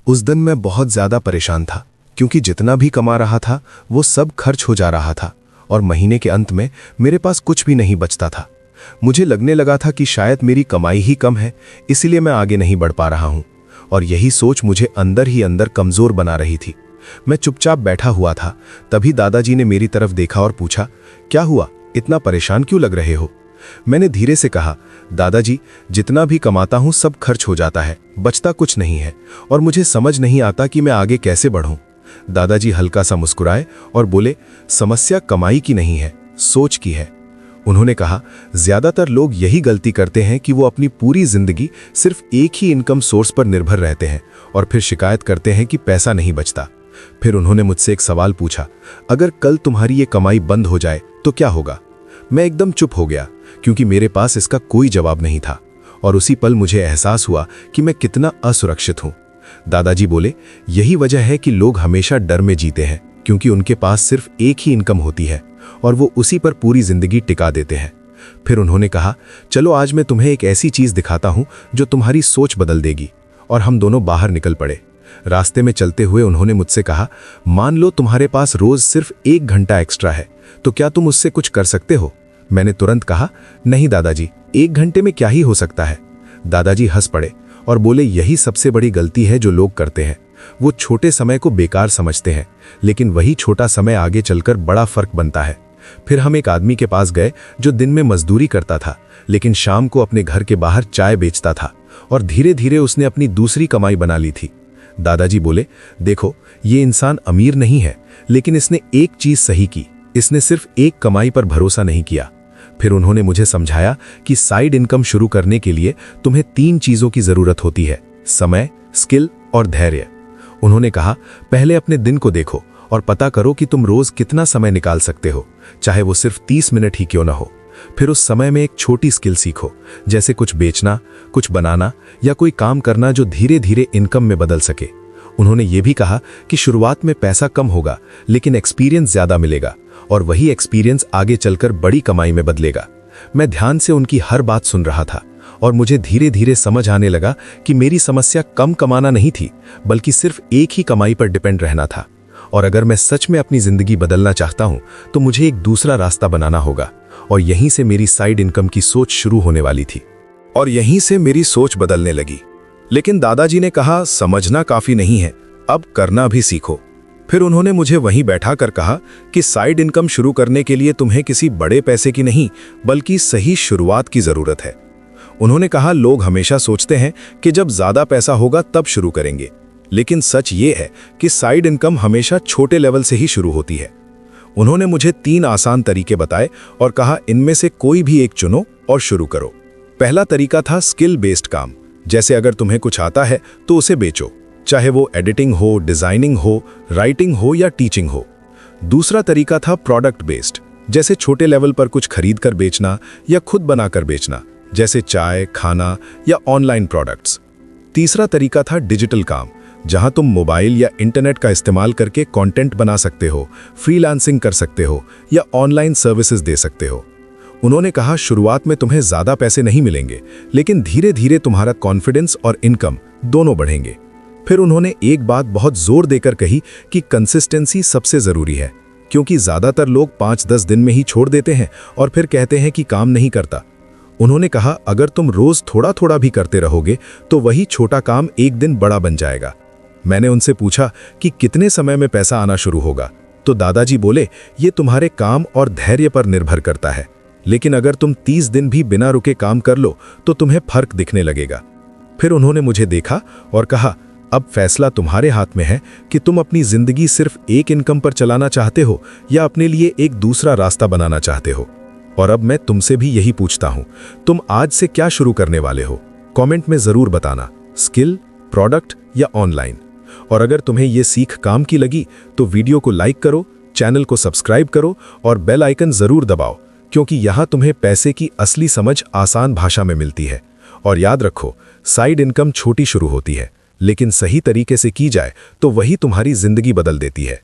उस दिन मैं बहुत ज़्यादा परेशान था क्योंकि जितना भी कमा रहा था वो सब खर्च हो जा रहा था और महीने के अंत में मेरे पास कुछ भी नहीं बचता था। मुझे लगने लगा था कि शायद मेरी कमाई ही कम है, इसीलिए मैं आगे नहीं बढ़ पा रहा हूँ और यही सोच मुझे अंदर ही अंदर कमज़ोर बना रही थी। मैं चुपचाप बैठा हुआ था, तभी दादाजी ने मेरी तरफ देखा और पूछा, क्या हुआ, इतना परेशान क्यों लग रहे हो? मैंने धीरे से कहा, दादाजी, जितना भी कमाता हूं सब खर्च हो जाता है, बचता कुछ नहीं है और मुझे समझ नहीं आता कि मैं आगे कैसे बढ़ूं। दादाजी हल्का सा मुस्कुराए और बोले, समस्या कमाई की नहीं है, सोच की है। उन्होंने कहा, ज्यादातर लोग यही गलती करते हैं कि वो अपनी पूरी जिंदगी सिर्फ एक ही इनकम सोर्स पर निर्भर रहते हैं और फिर शिकायत करते हैं कि पैसा नहीं बचता। फिर उन्होंने मुझसे एक सवाल पूछा, अगर कल तुम्हारी ये कमाई बंद हो जाए तो क्या होगा? मैं एकदम चुप हो गया क्योंकि मेरे पास इसका कोई जवाब नहीं था और उसी पल मुझे एहसास हुआ कि मैं कितना असुरक्षित हूं। दादाजी बोले, यही वजह है कि लोग हमेशा डर में जीते हैं क्योंकि उनके पास सिर्फ एक ही इनकम होती है और वो उसी पर पूरी जिंदगी टिका देते हैं। फिर उन्होंने कहा, चलो आज मैं तुम्हें एक ऐसी चीज दिखाता हूं जो तुम्हारी सोच बदल देगी। और हम दोनों बाहर निकल पड़े। रास्ते में चलते हुए उन्होंने मुझसे कहा, मान लो तुम्हारे पास रोज सिर्फ 1 घंटा एक्स्ट्रा है, तो क्या तुम उससे कुछ कर सकते हो? मैंने तुरंत कहा, नहीं दादाजी, 1 घंटे में क्या ही हो सकता है। दादाजी हंस पड़े और बोले, यही सबसे बड़ी गलती है जो लोग करते हैं। वो छोटे समय को बेकार समझते हैं, लेकिन वही छोटा समय आगे चलकर बड़ा फर्क बनता है। फिर हम एक आदमी के पास गए जो दिन में मजदूरी करता था लेकिन शाम को अपने घर के बाहर चाय बेचता था और धीरे धीरे उसने अपनी दूसरी कमाई बना ली थी। दादाजी बोले, देखो, ये इंसान अमीर नहीं है, लेकिन इसने एक चीज सही की, इसने सिर्फ एक कमाई पर भरोसा नहीं किया। फिर उन्होंने मुझे समझाया कि साइड इनकम शुरू करने के लिए तुम्हें 3 चीजों की जरूरत होती है, समय, स्किल और धैर्य। उन्होंने कहा, पहले अपने दिन को देखो और पता करो कि तुम रोज कितना समय निकाल सकते हो, चाहे वो सिर्फ 30 मिनट ही क्यों ना हो। फिर उस समय में एक छोटी स्किल सीखो, जैसे कुछ बेचना, कुछ बनाना या कोई काम करना जो धीरे धीरे इनकम में बदल सके। उन्होंने ये भी कहा कि शुरुआत में पैसा कम होगा लेकिन एक्सपीरियंस ज्यादा मिलेगा और वही एक्सपीरियंस आगे चलकर बड़ी कमाई में बदलेगा। मैं ध्यान से उनकी हर बात सुन रहा था और मुझे धीरे धीरे समझ आने लगा कि मेरी समस्या कम कमाना नहीं थी, बल्कि सिर्फ एक ही कमाई पर डिपेंड रहना था। और अगर मैं सच में अपनी जिंदगी बदलना चाहता हूं तो मुझे एक दूसरा रास्ता बनाना होगा। और यहीं से मेरी साइड इनकम की सोच शुरू होने वाली थी और यहीं से मेरी सोच बदलने लगी। लेकिन दादाजी ने कहा, समझना काफी नहीं है, अब करना भी सीखो। फिर उन्होंने मुझे वहीं बैठा कर कहा कि साइड इनकम शुरू करने के लिए तुम्हें किसी बड़े पैसे की नहीं, बल्कि सही शुरुआत की जरूरत है। उन्होंने कहा, लोग हमेशा सोचते हैं कि जब ज्यादा पैसा होगा तब शुरू करेंगे, लेकिन सच ये है कि साइड इनकम हमेशा छोटे लेवल से ही शुरू होती है। उन्होंने मुझे 3 आसान तरीके बताए और कहा, इनमें से कोई भी एक चुनो और शुरू करो। पहला तरीका था स्किल बेस्ड काम, जैसे अगर तुम्हें कुछ आता है तो उसे बेचो, चाहे वो एडिटिंग हो, डिजाइनिंग हो, राइटिंग हो या टीचिंग हो। दूसरा तरीका था प्रोडक्ट बेस्ड, जैसे छोटे लेवल पर कुछ खरीद कर बेचना या खुद बनाकर बेचना, जैसे चाय, खाना या ऑनलाइन प्रोडक्ट्स। तीसरा तरीका था डिजिटल काम, जहां तुम मोबाइल या इंटरनेट का इस्तेमाल करके कंटेंट बना सकते हो, फ्रीलांसिंग कर सकते हो या ऑनलाइन सर्विसेज दे सकते हो। उन्होंने कहा, शुरुआत में तुम्हें ज्यादा पैसे नहीं मिलेंगे, लेकिन धीरे धीरे तुम्हारा कॉन्फिडेंस और इनकम दोनों बढ़ेंगे। फिर उन्होंने एक बात बहुत जोर देकर कही कि कंसिस्टेंसी सबसे जरूरी है, क्योंकि ज्यादातर लोग 5-10 दिन में ही छोड़ देते हैं और फिर कहते हैं कि काम नहीं करता। उन्होंने कहा, अगर तुम रोज थोड़ा थोड़ा भी करते रहोगे तो वही छोटा काम एक दिन बड़ा बन जाएगा। मैंने उनसे पूछा कि कितने समय में पैसा आना शुरू होगा, तो दादाजी बोले, ये तुम्हारे काम और धैर्य पर निर्भर करता है, लेकिन अगर तुम 30 दिन भी बिना रुके काम कर लो तो तुम्हें फर्क दिखने लगेगा। फिर उन्होंने मुझे देखा और कहा, अब फैसला तुम्हारे हाथ में है कि तुम अपनी जिंदगी सिर्फ एक इनकम पर चलाना चाहते हो या अपने लिए एक दूसरा रास्ता बनाना चाहते हो। और अब मैं तुमसे भी यही पूछता हूं, तुम आज से क्या शुरू करने वाले हो? कमेंट में जरूर बताना, स्किल, प्रोडक्ट या ऑनलाइन। और अगर तुम्हें यह सीख काम की लगी तो वीडियो को लाइक करो, चैनल को सब्सक्राइब करो और बेल आइकन जरूर दबाओ, क्योंकि यहां तुम्हें पैसे की असली समझ आसान भाषा में मिलती है। और याद रखो, साइड इनकम छोटी शुरू होती है, लेकिन सही तरीके से की जाए तो वही तुम्हारी जिंदगी बदल देती है।